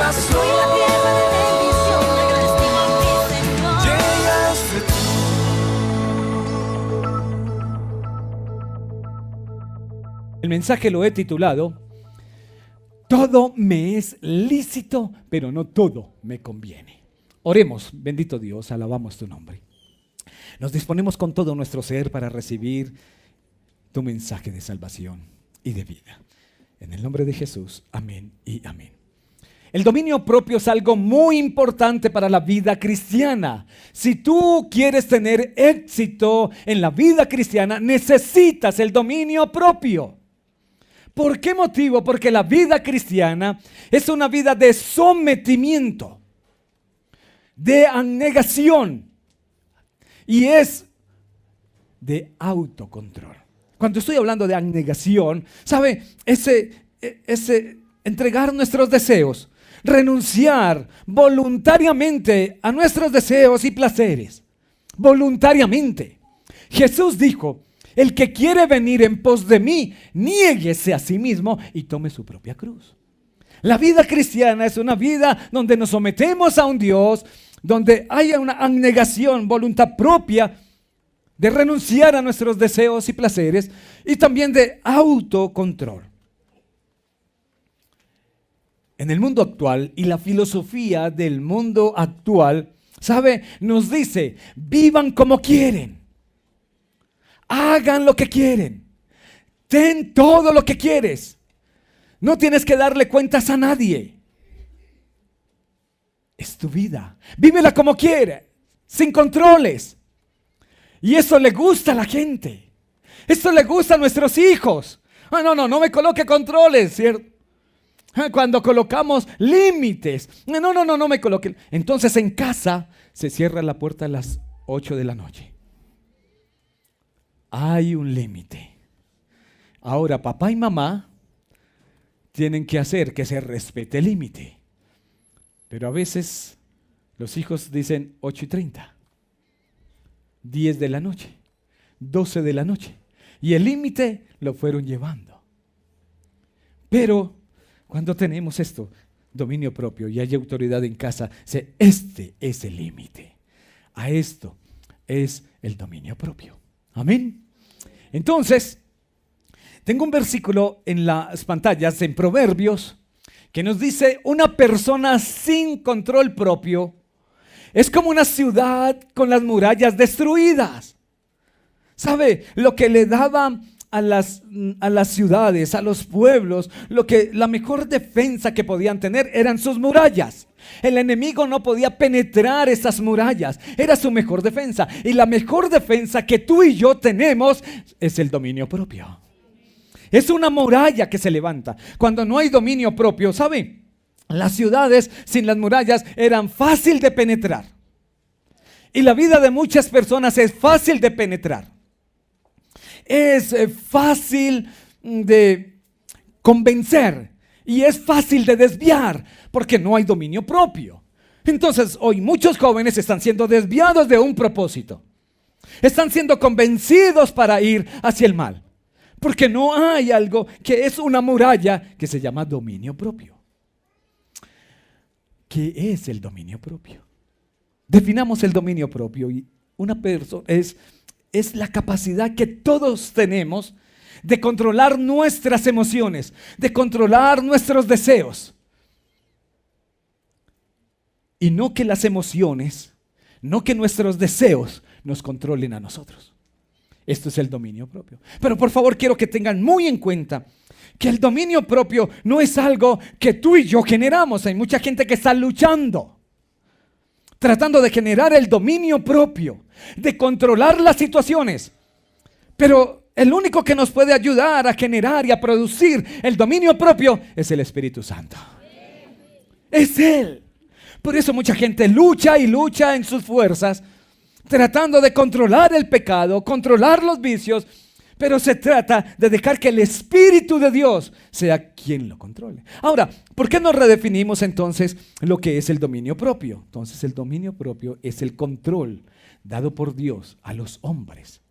Estoy en la tierra de bendición, agradecido a mi Señor. Llegaste tú. El mensaje lo he titulado: todo me es lícito, pero no todo me conviene. Oremos. Bendito Dios, alabamos tu nombre. Nos disponemos con todo nuestro ser para recibir tu mensaje de salvación y de vida. En el nombre de Jesús, amén y amén. El dominio propio es algo muy importante para la vida cristiana. Si tú quieres tener éxito en la vida cristiana, necesitas el dominio propio. ¿Por qué motivo? Porque la vida cristiana es una vida de sometimiento, de abnegación y es de autocontrol. Cuando estoy hablando de abnegación, ¿sabe? Ese entregar nuestros deseos, renunciar voluntariamente a nuestros deseos y placeres, voluntariamente. Jesús dijo: el que quiere venir en pos de mí, niéguese a sí mismo y tome su propia cruz. La vida cristiana es una vida donde nos sometemos a un Dios, donde haya una abnegación, voluntad propia, de renunciar a nuestros deseos y placeres, y también de autocontrol. En el mundo actual y la filosofía del mundo actual, ¿sabe? Nos dice: vivan como quieren, hagan lo que quieren, ten todo lo que quieres, no tienes que darle cuentas a nadie. Es tu vida, vívela como quieras, sin controles. Y eso le gusta a la gente, eso le gusta a nuestros hijos. No me coloque controles, ¿cierto? Cuando colocamos límites, no me coloque. Entonces en casa se cierra la puerta a las 8 de la noche. Hay un límite. Ahora papá y mamá tienen que hacer que se respete el límite. Pero a veces los hijos dicen 8:30, 10 de la noche, 12 de la noche. Y el límite lo fueron llevando. Pero cuando tenemos esto, dominio propio, y hay autoridad en casa, este es el límite. A esto es el dominio propio. Amén. Entonces, tengo un versículo en las pantallas, en Proverbios, que nos dice: una persona sin control propio es como una ciudad con las murallas destruidas. ¿Sabe? Lo que le daba a las ciudades, a los pueblos, la mejor defensa que podían tener eran sus murallas. El enemigo no podía penetrar esas murallas, era su mejor defensa. Y la mejor defensa que tú y yo tenemos es el dominio propio. Es una muralla que se levanta. Cuando no hay dominio propio, ¿sabe? Las ciudades sin las murallas eran fácil de penetrar. Y la vida de muchas personas es fácil de penetrar. Es fácil de convencer y es fácil de desviar porque no hay dominio propio. Entonces hoy muchos jóvenes están siendo desviados de un propósito. Están siendo convencidos para ir hacia el mal porque no hay algo que es una muralla que se llama dominio propio. ¿Qué es el dominio propio? Definamos el dominio propio. Y una persona es la capacidad que todos tenemos de controlar nuestras emociones, de controlar nuestros deseos. Y no que las emociones, no que nuestros deseos nos controlen a nosotros. Esto es el dominio propio. Pero por favor quiero que tengan muy en cuenta que el dominio propio no es algo que tú y yo generamos. Hay mucha gente que está luchando, tratando de generar el dominio propio, de controlar las situaciones. Pero el único que nos puede ayudar a generar y a producir el dominio propio es el Espíritu Santo. Es Él. Por eso mucha gente lucha y lucha en sus fuerzas, tratando de controlar el pecado, controlar los vicios. Pero se trata de dejar que el Espíritu de Dios sea quien lo controle. Ahora, ¿por qué no redefinimos entonces lo que es el dominio propio? Entonces el dominio propio es el control dado por Dios a los hombres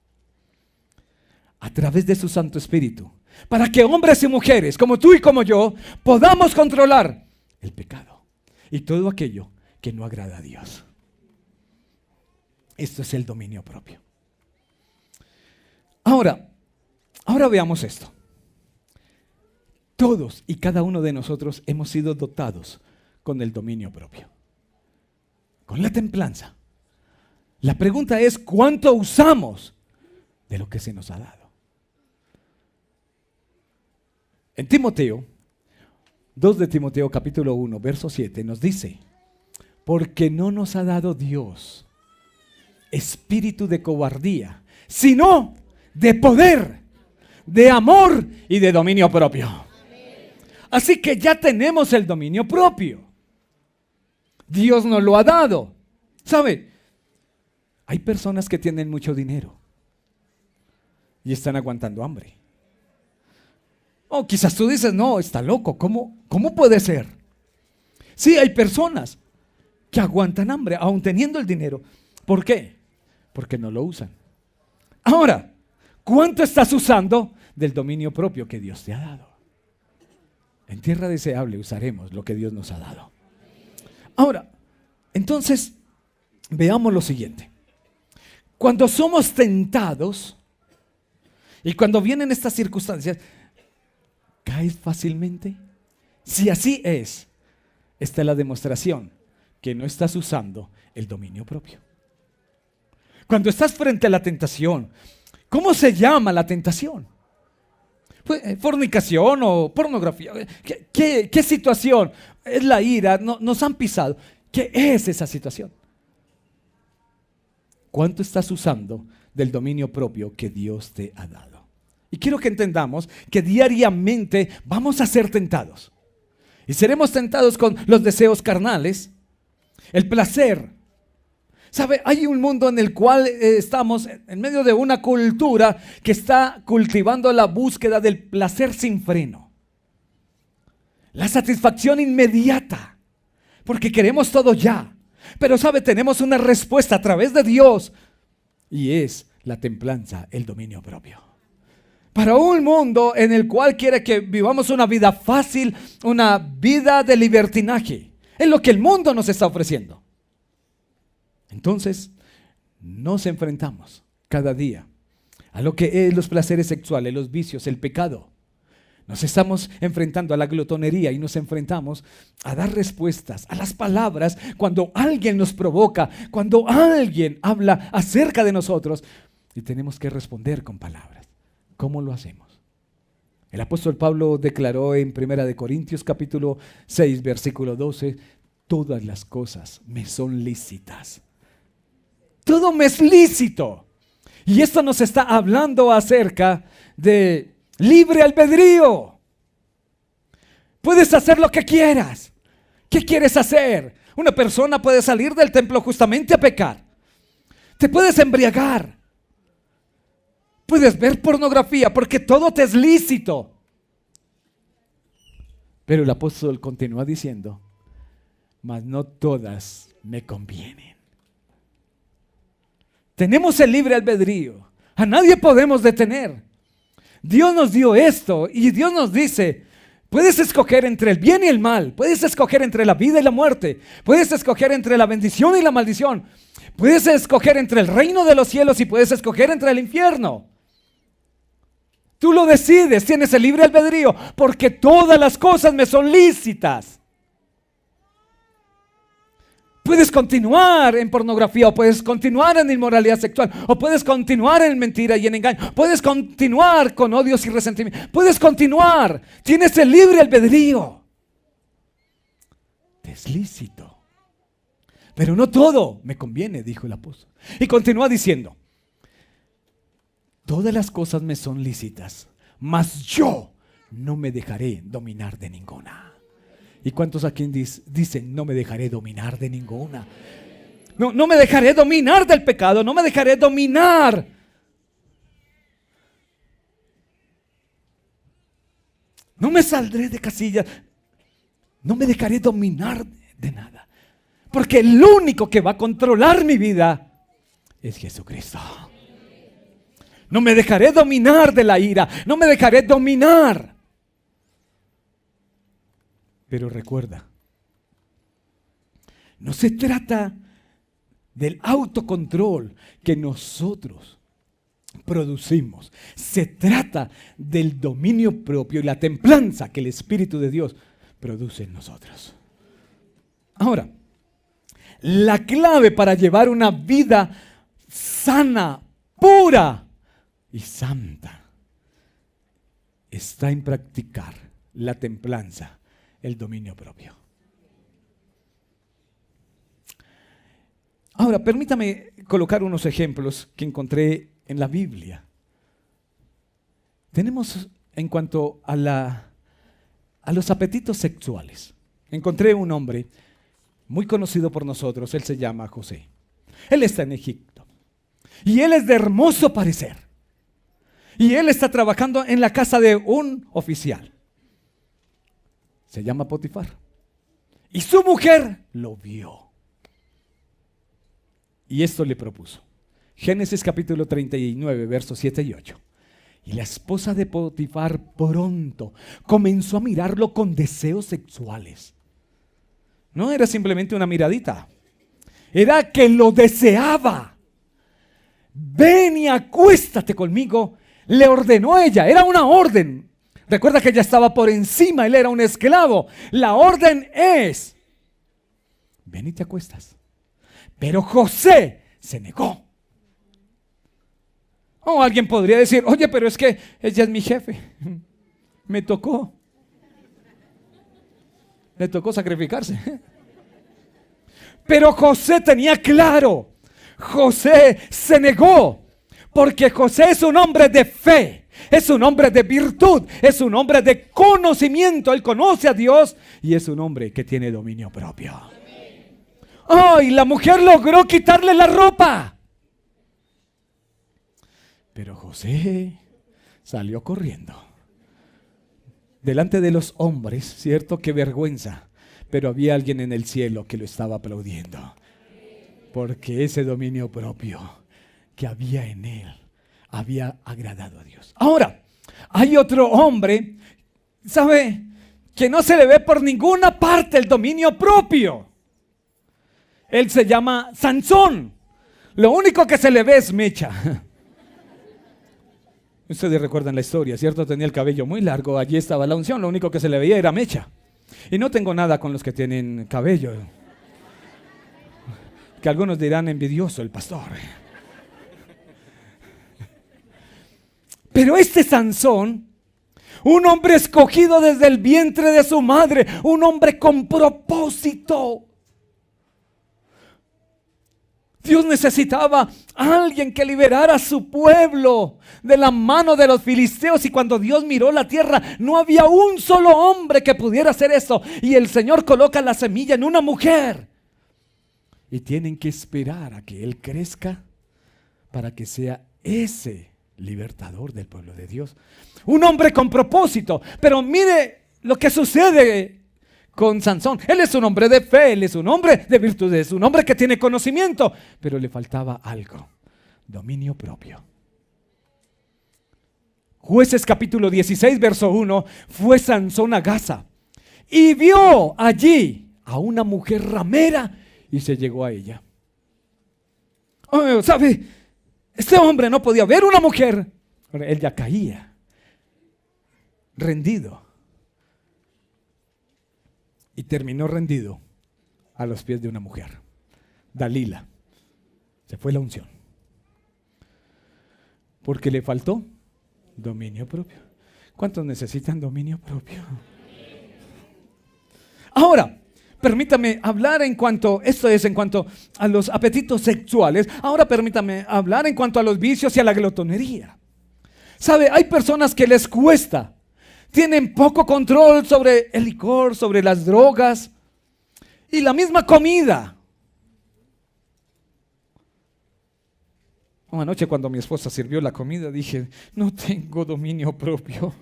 a través de su Santo Espíritu, para que hombres y mujeres como tú y como yo podamos controlar el pecado, y todo aquello que no agrada a Dios. Esto es el dominio propio. Ahora veamos esto. Todos y cada uno de nosotros hemos sido dotados con el dominio propio, con la templanza. La pregunta es, ¿cuánto usamos de lo que se nos ha dado? En Timoteo, 2 de Timoteo capítulo 1, verso 7 nos dice, porque no nos ha dado Dios espíritu de cobardía, sino de poder, de amor y de dominio propio. Así que ya tenemos el dominio propio. Dios nos lo ha dado. ¿Sabe? Hay personas que tienen mucho dinero y están aguantando hambre. O quizás tú dices, no, está loco, ¿cómo puede ser? Sí, hay personas que aguantan hambre aún teniendo el dinero. ¿Por qué? Porque no lo usan. Ahora, ¿cuánto estás usando del dominio propio que Dios te ha dado? En tierra deseable usaremos lo que Dios nos ha dado. Ahora, entonces, veamos lo siguiente. Cuando somos tentados y cuando vienen estas circunstancias, ¿caes fácilmente? Si así es, esta es la demostración que no estás usando el dominio propio. Cuando estás frente a la tentación, ¿cómo se llama la tentación? ¿Fornicación o pornografía? ¿Qué situación? Es la ira, nos han pisado. ¿Qué es esa situación? ¿Cuánto estás usando del dominio propio que Dios te ha dado? Y quiero que entendamos que diariamente vamos a ser tentados. Y seremos tentados con los deseos carnales, el placer. ¿Sabe? Hay un mundo en el cual estamos en medio de una cultura que está cultivando la búsqueda del placer sin freno. La satisfacción inmediata, porque queremos todo ya. Pero ¿sabe? Tenemos una respuesta a través de Dios y es la templanza, el dominio propio. Para un mundo en el cual quiere que vivamos una vida fácil, una vida de libertinaje, es lo que el mundo nos está ofreciendo. Entonces, nos enfrentamos cada día a lo que es los placeres sexuales, los vicios, el pecado. Nos estamos enfrentando a la glotonería y nos enfrentamos a dar respuestas a las palabras cuando alguien nos provoca, cuando alguien habla acerca de nosotros y tenemos que responder con palabras. ¿Cómo lo hacemos? El apóstol Pablo declaró en 1 Corintios capítulo 6, versículo 12, todas las cosas me son lícitas. Todo me es lícito. Y esto nos está hablando acerca de libre albedrío. Puedes hacer lo que quieras. ¿Qué quieres hacer? Una persona puede salir del templo justamente a pecar. Te puedes embriagar. Puedes ver pornografía porque todo te es lícito. Pero el apóstol continúa diciendo, mas no todas me convienen. Tenemos el libre albedrío. A nadie podemos detener. Dios nos dio esto y Dios nos dice, puedes escoger entre el bien y el mal. Puedes escoger entre la vida y la muerte. Puedes escoger entre la bendición y la maldición. Puedes escoger entre el reino de los cielos y puedes escoger entre el infierno. Tú lo decides, tienes el libre albedrío, porque todas las cosas me son lícitas. Puedes continuar en pornografía, o puedes continuar en inmoralidad sexual, o puedes continuar en mentira y en engaño, puedes continuar con odios y resentimientos, puedes continuar, tienes el libre albedrío. Te es lícito. Pero no todo me conviene, dijo el apóstol. Y continúa diciendo, todas las cosas me son lícitas, mas yo no me dejaré dominar de ninguna. ¿Y cuántos aquí dicen, no me dejaré dominar de ninguna? No me dejaré dominar del pecado, no me dejaré dominar. No me saldré de casillas, no me dejaré dominar de nada. Porque el único que va a controlar mi vida es Jesucristo. No me dejaré dominar de la ira, no me dejaré dominar. Pero recuerda, No se trata del autocontrol que nosotros producimos. Se trata del dominio propio y la templanza que el Espíritu de Dios produce en nosotros. Ahora, la clave para llevar una vida sana, pura y santa está en practicar la templanza, el dominio propio. Ahora, permítame colocar unos ejemplos que encontré en la Biblia. Tenemos en cuanto a los apetitos sexuales. Encontré un hombre muy conocido por nosotros, él se llama José. Él está en Egipto y él es de hermoso parecer. Y él está trabajando en la casa de un oficial. Se llama Potifar. Y su mujer lo vio. Y esto le propuso. Génesis capítulo 39, versos 7 y 8. Y la esposa de Potifar pronto comenzó a mirarlo con deseos sexuales. No era simplemente una miradita. Era que lo deseaba. Ven y acuéstate conmigo. Le ordenó ella, era una orden. Recuerda que ella estaba por encima, él era un esclavo. La orden es, ven y te acuestas. Pero José se negó. O alguien podría decir, oye, pero es que ella es mi jefe. Me tocó sacrificarse. Pero José tenía claro, José se negó. Porque José es un hombre de fe, es un hombre de virtud, es un hombre de conocimiento. Él conoce a Dios y es un hombre que tiene dominio propio. ¡Oh! Y la mujer logró quitarle la ropa. Pero José salió corriendo. Delante de los hombres, cierto, qué vergüenza. Pero había alguien en el cielo que lo estaba aplaudiendo. Porque ese dominio propio que había en él había agradado a Dios. Ahora, hay otro hombre, ¿sabe? Que no se le ve por ninguna parte el dominio propio. Él se llama Sansón. Lo único que se le ve es mecha. Ustedes recuerdan la historia, ¿cierto? Tenía el cabello muy largo, allí estaba la unción, lo único que se le veía era mecha. Y no tengo nada con los que tienen cabello. Que algunos dirán envidioso el pastor. Pero este Sansón, un hombre escogido desde el vientre de su madre, un hombre con propósito. Dios necesitaba a alguien que liberara a su pueblo de la mano de los filisteos. Y cuando Dios miró la tierra, no había un solo hombre que pudiera hacer eso. Y el Señor coloca la semilla en una mujer. Y tienen que esperar a que Él crezca para que sea ese libertador del pueblo de Dios. Un hombre con propósito. Pero mire lo que sucede con Sansón. Él es un hombre de fe, él es un hombre de virtudes, un hombre que tiene conocimiento, pero le faltaba algo: dominio propio. Jueces capítulo 16, verso 1. Fue Sansón a Gaza y vio allí a una mujer ramera y se llegó a ella. Oh, ¿sabe? Este hombre no podía ver una mujer. Él ya caía rendido. Y terminó rendido a los pies de una mujer, Dalila. Se fue la unción. Porque le faltó dominio propio. ¿Cuántos necesitan dominio propio? Ahora, permítame hablar en cuanto a los apetitos sexuales. Ahora permítame hablar en cuanto a los vicios y a la glotonería. ¿Sabe? Hay personas que les cuesta. Tienen poco control sobre el licor, sobre las drogas y la misma comida. Una noche cuando mi esposa sirvió la comida dije, no tengo dominio propio.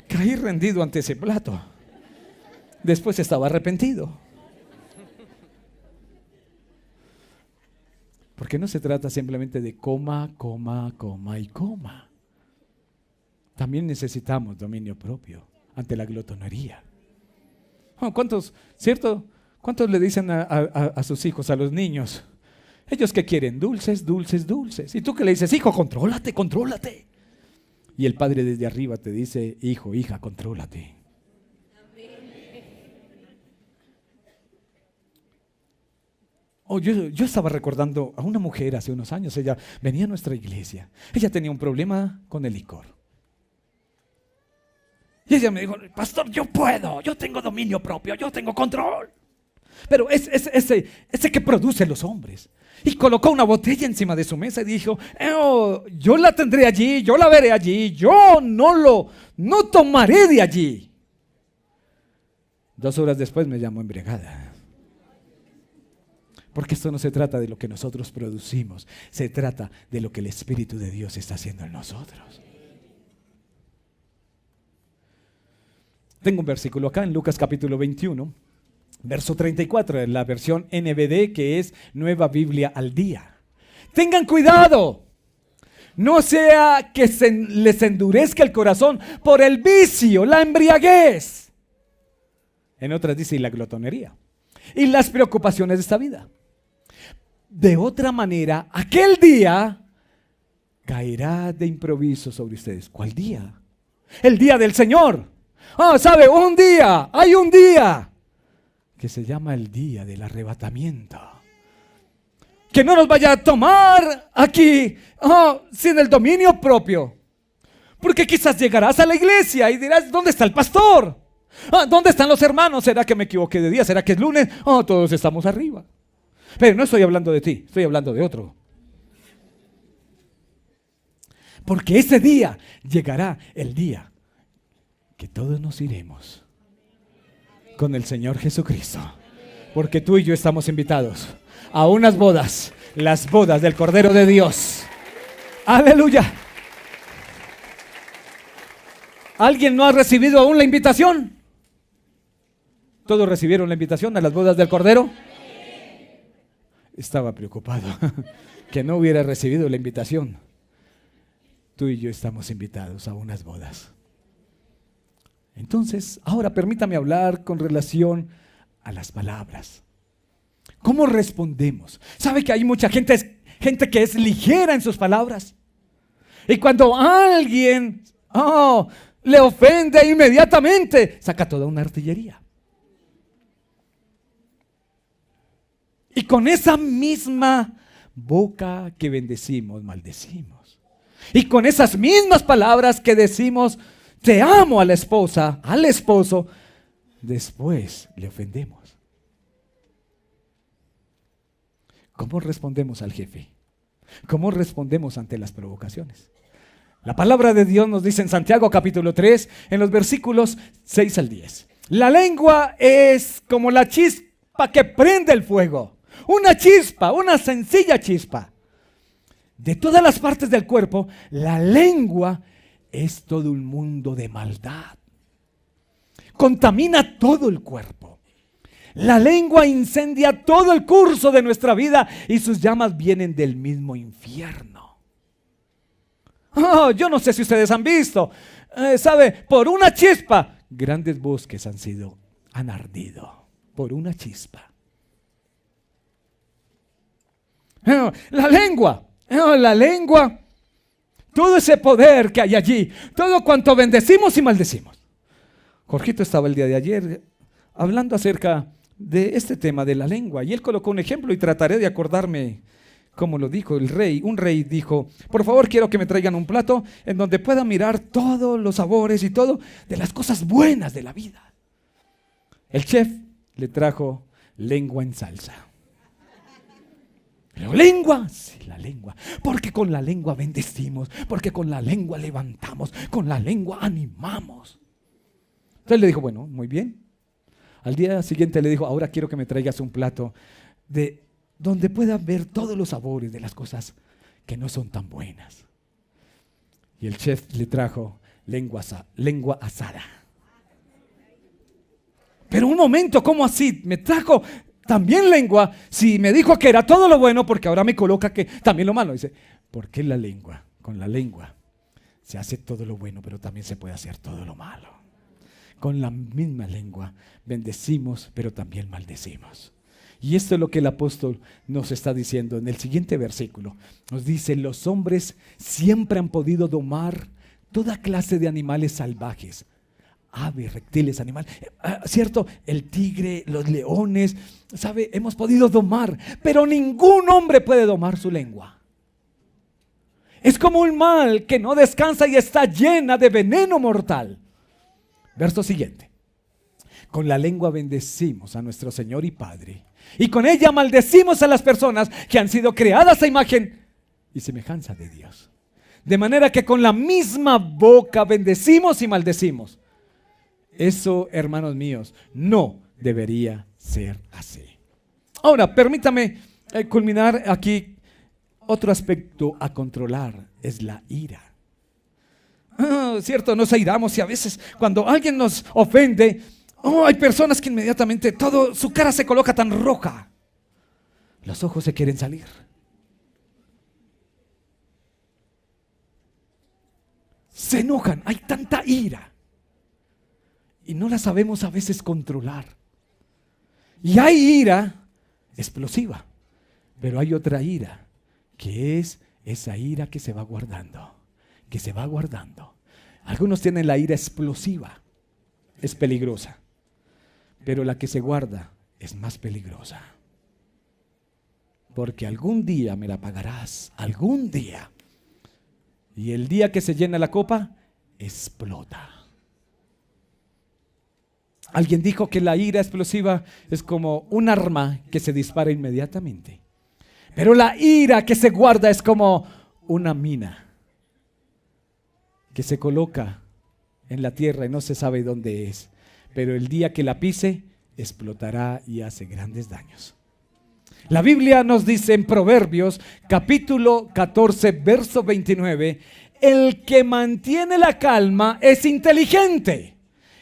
Caí rendido ante ese plato. Después estaba arrepentido. Porque no se trata simplemente de coma, coma, coma y coma. También necesitamos dominio propio ante la glotonería. ¿Cuántos, cierto? ¿Cuántos le dicen a sus hijos, a los niños? ¿Ellos qué quieren? Dulces, dulces, dulces. ¿Y tú qué le dices? Hijo, contrólate, contrólate. Y el padre desde arriba te dice, hijo, hija, contrólate. Yo estaba recordando a una mujer hace unos años, ella venía a nuestra iglesia. Ella tenía un problema con el licor. Y ella me dijo, pastor, yo puedo, yo tengo dominio propio, yo tengo control. Pero ese que producen los hombres. Y colocó una botella encima de su mesa y dijo, yo la tendré allí, yo la veré allí, yo no tomaré de allí. 2 horas después me llamó embriagada. Porque esto no se trata de lo que nosotros producimos, se trata de lo que el Espíritu de Dios está haciendo en nosotros. Tengo un versículo acá en Lucas capítulo 21, verso 34, en la versión NBD, que es Nueva Biblia al Día. Tengan cuidado, no sea que les endurezca el corazón por el vicio, la embriaguez. En otras dice, y la glotonería, y las preocupaciones de esta vida. De otra manera, aquel día caerá de improviso sobre ustedes. ¿Cuál día? El día del Señor. ¿Sabe? Hay un día que se llama el día del arrebatamiento. Que no nos vaya a tomar aquí sin el dominio propio. Porque quizás llegarás a la iglesia y dirás, ¿dónde está el pastor? ¿Dónde están los hermanos? ¿Será que me equivoqué de día? ¿Será que es lunes? Todos estamos arriba. Pero no estoy hablando de ti, estoy hablando de otro. Porque ese día llegará el día que todos nos iremos con el Señor Jesucristo. Porque tú y yo estamos invitados a unas bodas, las bodas del Cordero de Dios. ¡Aleluya! ¿Alguien no ha recibido aún la invitación? ¿Todos recibieron la invitación a las bodas del Cordero? Estaba preocupado que no hubiera recibido la invitación. Tú y yo estamos invitados a unas bodas. Entonces, ahora permítame hablar con relación a las palabras. ¿Cómo respondemos? ¿Sabe que hay mucha gente que es ligera en sus palabras? Y cuando alguien le ofende inmediatamente, saca toda una artillería. Y con esa misma boca que bendecimos, maldecimos. Y con esas mismas palabras que decimos, te amo a la esposa, al esposo, después le ofendemos. ¿Cómo respondemos al jefe? ¿Cómo respondemos ante las provocaciones? La palabra de Dios nos dice en Santiago capítulo 3, en los versículos 6 al 10. La lengua es como la chispa que prende el fuego. Una chispa, una sencilla chispa. De todas las partes del cuerpo, la lengua es todo un mundo de maldad. Contamina todo el cuerpo. La lengua incendia todo el curso de nuestra vida y sus llamas vienen del mismo infierno. Yo no sé si ustedes han visto, ¿sabe? Por una chispa, grandes bosques han ardido. Por una chispa. La lengua, todo ese poder que hay allí, todo cuanto bendecimos y maldecimos. Jorgito estaba el día de ayer hablando acerca de este tema de la lengua y él colocó un ejemplo y trataré de acordarme cómo lo dijo el rey. Un rey dijo, por favor quiero que me traigan un plato en donde pueda mirar todos los sabores y todo de las cosas buenas de la vida. El chef le trajo lengua en salsa. Pero lengua, sí, la lengua, porque con la lengua bendecimos, porque con la lengua levantamos, con la lengua animamos. Entonces le dijo, bueno, muy bien. Al día siguiente le dijo, ahora quiero que me traigas un plato de donde pueda ver todos los sabores de las cosas que no son tan buenas. Y el chef le trajo lengua asada. Pero un momento, ¿cómo así? Me trajo también lengua, si me dijo que era todo lo bueno, porque ahora me coloca que también lo malo. Dice, ¿por qué la lengua? Con la lengua se hace todo lo bueno, pero también se puede hacer todo lo malo. Con la misma lengua bendecimos, pero también maldecimos. Y esto es lo que el apóstol nos está diciendo en el siguiente versículo. Nos dice, los hombres siempre han podido domar toda clase de animales salvajes. Aves, reptiles, animales, ¿cierto? El tigre, los leones, ¿sabe? Hemos podido domar, pero ningún hombre puede domar su lengua. Es como un mal que no descansa y está llena de veneno mortal. Verso siguiente. Con la lengua bendecimos a nuestro Señor y Padre, y con ella maldecimos a las personas que han sido creadas a imagen y semejanza de Dios. De manera que con la misma boca bendecimos y maldecimos. Eso, hermanos míos, no debería ser así. Ahora, permítame culminar aquí. Otro aspecto a controlar es la ira. Cierto, nos airamos y a veces cuando alguien nos ofende, hay personas que inmediatamente su cara se coloca tan roja. Los ojos se quieren salir. Se enojan, hay tanta ira. Y no la sabemos a veces controlar. Y hay ira explosiva, pero hay otra ira, que es esa ira que se va guardando, que se va guardando. Algunos tienen la ira explosiva, es peligrosa, pero la que se guarda es más peligrosa. Porque algún día me la pagarás, algún día. Y el día que se llena la copa, explota. Alguien dijo que la ira explosiva es como un arma que se dispara inmediatamente. Pero la ira que se guarda es como una mina que se coloca en la tierra y no se sabe dónde es. Pero el día que la pise, explotará y hace grandes daños. La Biblia nos dice en Proverbios, capítulo 14, verso 29, el que mantiene la calma es inteligente.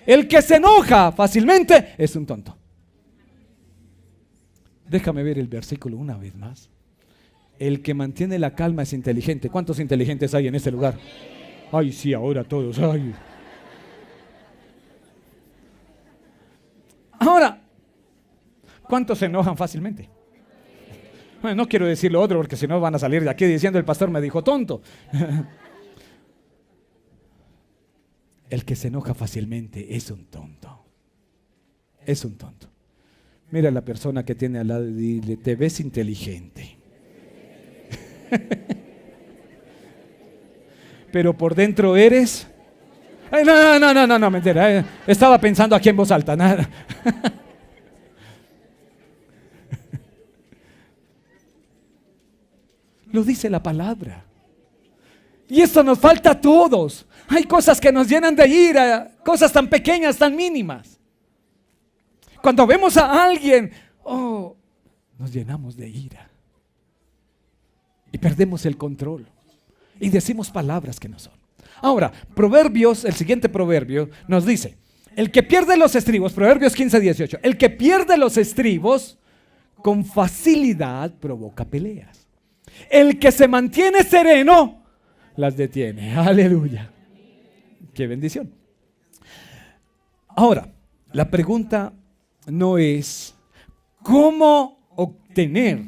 El que se enoja fácilmente es un tonto. Déjame ver el versículo una vez más. El que mantiene la calma es inteligente. ¿Cuántos inteligentes hay en este lugar? Ay, sí, ahora todos. Ay. Ahora, ¿cuántos se enojan fácilmente? Bueno, no quiero decir lo otro porque si no van a salir de aquí diciendo el pastor me dijo tonto. El que se enoja fácilmente es un tonto. Es un tonto. Mira a la persona que tiene al lado y dile, te ves inteligente. Pero por dentro eres... No, mentira. Estaba pensando aquí en voz alta. Nada. Lo dice la palabra. Y esto nos falta a todos. Hay cosas que nos llenan de ira, cosas tan pequeñas, tan mínimas. Cuando vemos a alguien, nos llenamos de ira. Y perdemos el control. Y decimos palabras que no son. Ahora, Proverbios, el siguiente proverbio nos dice, el que pierde los estribos, Proverbios 15, 18, el que pierde los estribos con facilidad provoca peleas. El que se mantiene sereno las detiene. Aleluya. Qué bendición. Ahora, la pregunta no es ¿cómo obtener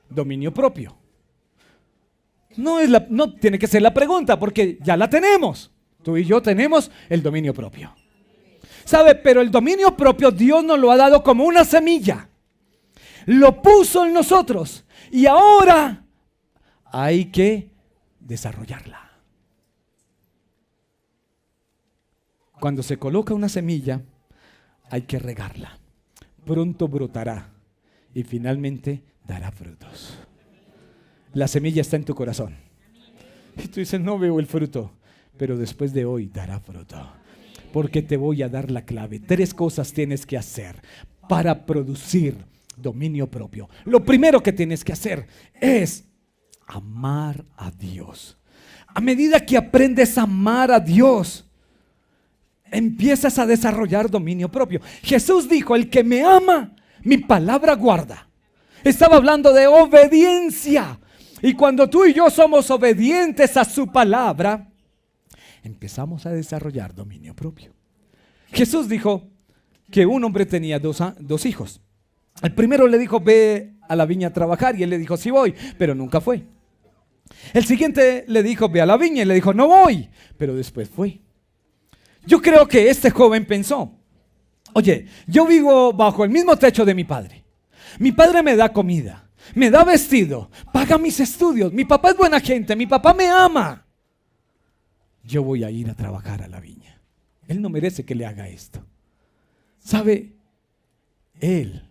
dominio propio? No tiene que ser la pregunta porque ya la tenemos. Tú y yo tenemos el dominio propio. ¿Sabe? Pero el dominio propio Dios nos lo ha dado como una semilla. Lo puso en nosotros y ahora hay que desarrollarla. Cuando se coloca una semilla, hay que regarla. Pronto brotará y finalmente dará frutos. La semilla está en tu corazón. Y tú dices, no veo el fruto, pero después de hoy dará fruto. Porque te voy a dar la clave. 3 cosas tienes que hacer para producir dominio propio. Lo primero que tienes que hacer es amar a Dios. A medida que aprendes a amar a Dios, empiezas a desarrollar dominio propio. Jesús dijo, el que me ama, mi palabra guarda. Estaba hablando de obediencia. Y cuando tú y yo somos obedientes a su palabra, empezamos a desarrollar dominio propio. Jesús dijo que un hombre tenía dos hijos. El primero le dijo, ve a la viña a trabajar, y él le dijo, sí voy, pero nunca fue. El siguiente le dijo, ve a la viña, y le dijo, no voy, pero después fue. Yo creo que este joven pensó, oye, yo vivo bajo el mismo techo de mi padre. Mi padre me da comida, me da vestido, paga mis estudios, mi papá es buena gente, mi papá me ama. Yo voy a ir a trabajar a la viña. Él no merece que le haga esto. ¿Sabe? Él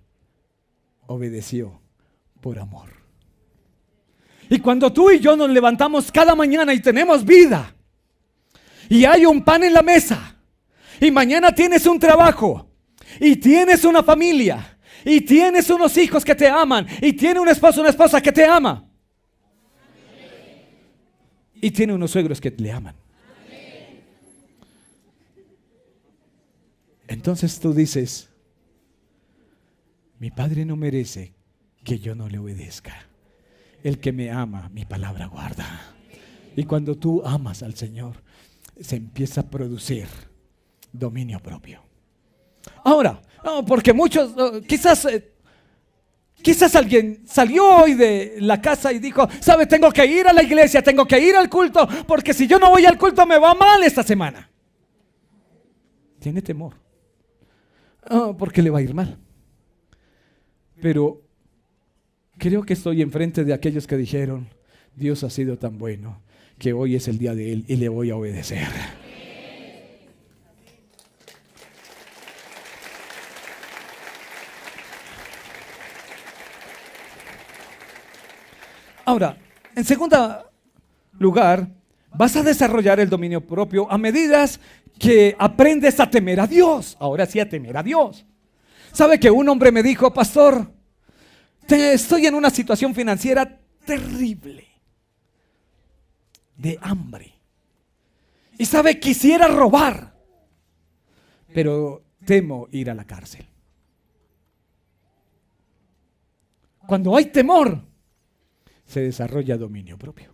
obedeció por amor. Y cuando tú y yo nos levantamos cada mañana y tenemos vida, y hay un pan en la mesa, y mañana tienes un trabajo, y tienes una familia, y tienes unos hijos que te aman, y tiene un esposo, una esposa que te ama, y tiene unos suegros que le aman. Entonces tú dices, mi padre no merece que yo no le obedezca. El que me ama, mi palabra guarda. Y cuando tú amas al Señor, se empieza a producir dominio propio. Ahora, porque muchos, quizás alguien salió hoy de la casa y dijo, ¿sabe? Tengo que ir a la iglesia, tengo que ir al culto, porque si yo no voy al culto me va mal esta semana. Tiene temor. Porque le va a ir mal. Pero creo que estoy enfrente de aquellos que dijeron, Dios ha sido tan bueno que hoy es el día de Él y le voy a obedecer. Ahora, en segundo lugar, vas a desarrollar el dominio propio a medida que aprendes a temer a Dios. Ahora sí, a temer a Dios. ¿Sabe que un hombre me dijo, pastor, estoy en una situación financiera terrible, de hambre? Y sabe, quisiera robar, pero temo ir a la cárcel. Cuando hay temor, se desarrolla dominio propio.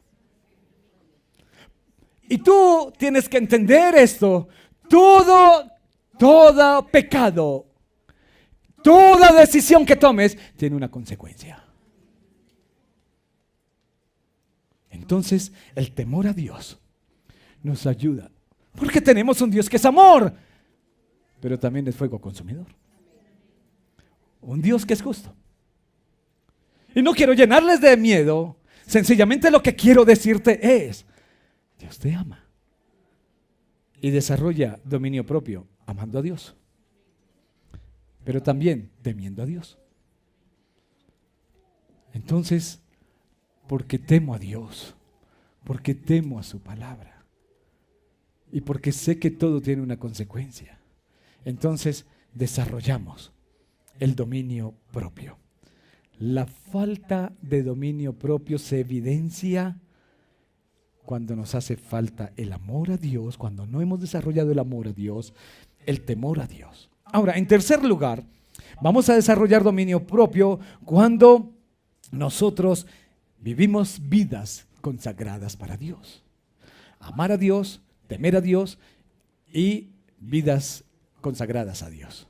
Y tú tienes que entender esto. Todo pecado, toda decisión que tomes tiene una consecuencia. Entonces, el temor a Dios nos ayuda. Porque tenemos un Dios que es amor, pero también es fuego consumidor. Un Dios que es justo. Y no quiero llenarles de miedo. Sencillamente lo que quiero decirte es, Dios te ama. Y desarrolla dominio propio amando a Dios, pero también temiendo a Dios. Entonces, porque temo a Dios, porque temo a su palabra y porque sé que todo tiene una consecuencia, entonces desarrollamos el dominio propio. La falta de dominio propio se evidencia cuando nos hace falta el amor a Dios, cuando no hemos desarrollado el amor a Dios, el temor a Dios. Ahora, en tercer lugar, vamos a desarrollar dominio propio cuando nosotros vivimos vidas consagradas para Dios. Amar a Dios, temer a Dios y vidas consagradas a Dios.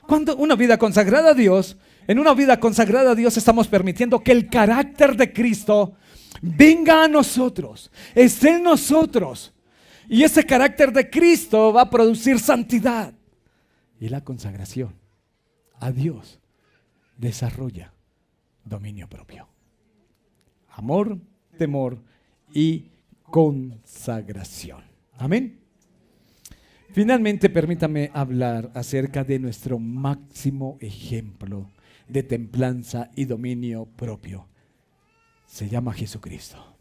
Cuando una vida consagrada a Dios, en una vida consagrada a Dios estamos permitiendo que el carácter de Cristo venga a nosotros, esté en nosotros. Y ese carácter de Cristo va a producir santidad. Y la consagración a Dios desarrolla dominio propio. Amor, temor y consagración. Amén. Finalmente, permítame hablar acerca de nuestro máximo ejemplo de templanza y dominio propio. Se llama Jesucristo,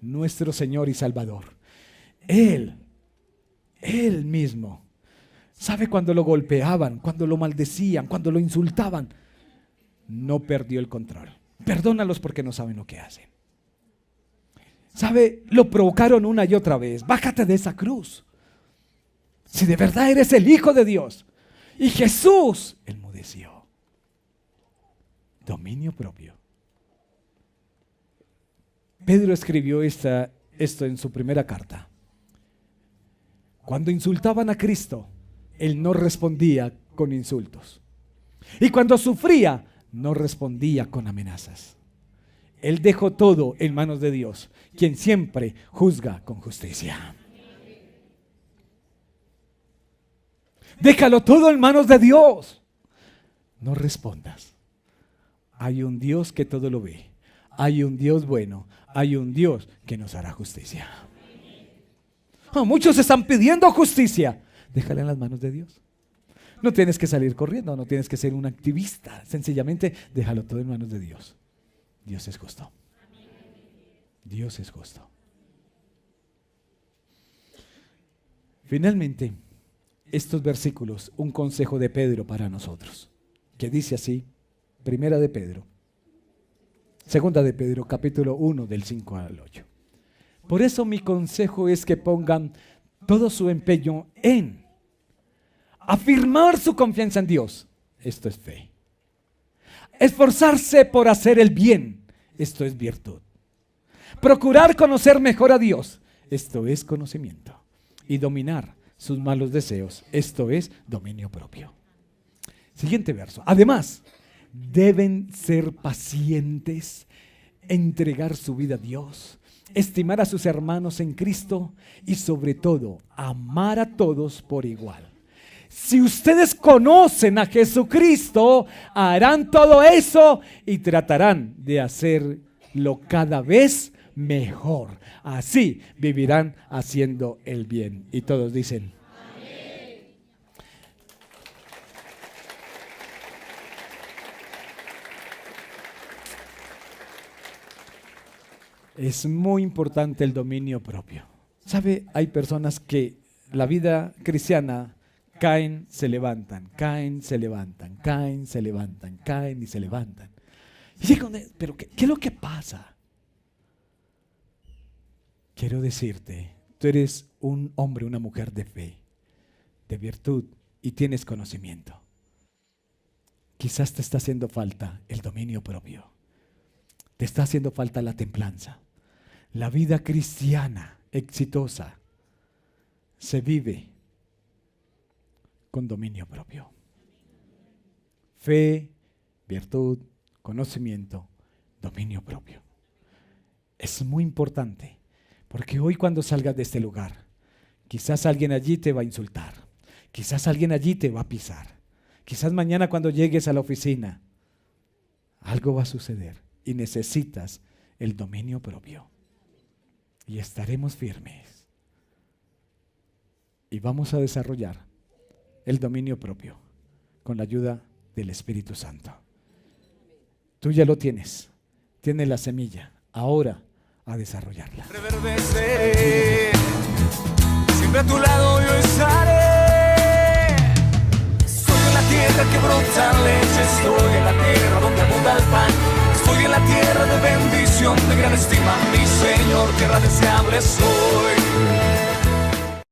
nuestro Señor y Salvador. Él mismo, ¿sabe? Cuando lo golpeaban, cuando lo maldecían, cuando lo insultaban, no perdió el control. Perdónalos porque no saben lo que hacen. ¿Sabe? Lo provocaron una y otra vez. Bájate de esa cruz. Si de verdad eres el Hijo de Dios. Y Jesús enmudeció. Dominio propio. Pedro escribió esto en su primera carta. Cuando insultaban a Cristo, Él no respondía con insultos. Y cuando sufría, no respondía con amenazas. Él dejó todo en manos de Dios, quien siempre juzga con justicia. Déjalo todo en manos de Dios. No respondas. Hay un Dios que todo lo ve. Hay un Dios bueno. Hay un Dios que nos hará justicia. Muchos están pidiendo justicia. Déjala en las manos de Dios. No tienes que salir corriendo, no tienes que ser un activista. Sencillamente, déjalo todo en manos de Dios. Dios es justo. Dios es justo. Finalmente, estos versículos, un consejo de Pedro para nosotros, que dice así, primera de Pedro, segunda de Pedro, capítulo 1, del 5 al 8. Por eso mi consejo es que pongan todo su empeño en afirmar su confianza en Dios. Esto es fe. Esforzarse por hacer el bien. Esto es virtud. Procurar conocer mejor a Dios. Esto es conocimiento. Y dominar sus malos deseos. Esto es dominio propio. Siguiente verso. Además, deben ser pacientes, entregar su vida a Dios, estimar a sus hermanos en Cristo y sobre todo, amar a todos por igual. Si ustedes conocen a Jesucristo, harán todo eso y tratarán de hacerlo cada vez mejor. Así vivirán haciendo el bien. Y todos dicen: amén. Es muy importante el dominio propio. ¿Sabe? Hay personas que la vida cristiana caen, se levantan, caen, se levantan, caen, se levantan, caen y se levantan. Y digo, pero ¿qué es lo que pasa? Quiero decirte, tú eres un hombre, una mujer de fe, de virtud y tienes conocimiento. Quizás te está haciendo falta el dominio propio. Te está haciendo falta la templanza. La vida cristiana exitosa se vive con dominio propio. Fe, virtud, conocimiento, dominio propio. Es muy importante, porque hoy cuando salgas de este lugar, quizás alguien allí te va a insultar, quizás alguien allí te va a pisar, quizás mañana cuando llegues a la oficina, algo va a suceder y necesitas el dominio propio. Y estaremos firmes. Y vamos a desarrollar el dominio propio con la ayuda del Espíritu Santo. Tú ya lo tienes. Tienes la semilla. Ahora a desarrollarla. Reverdeceré, siempre a tu lado yo estaré. Estoy en la tierra que brota leche, estoy en la tierra donde abunda el pan. Estoy en la tierra de bendición, de gran estima, mi Señor, tierra deseable soy.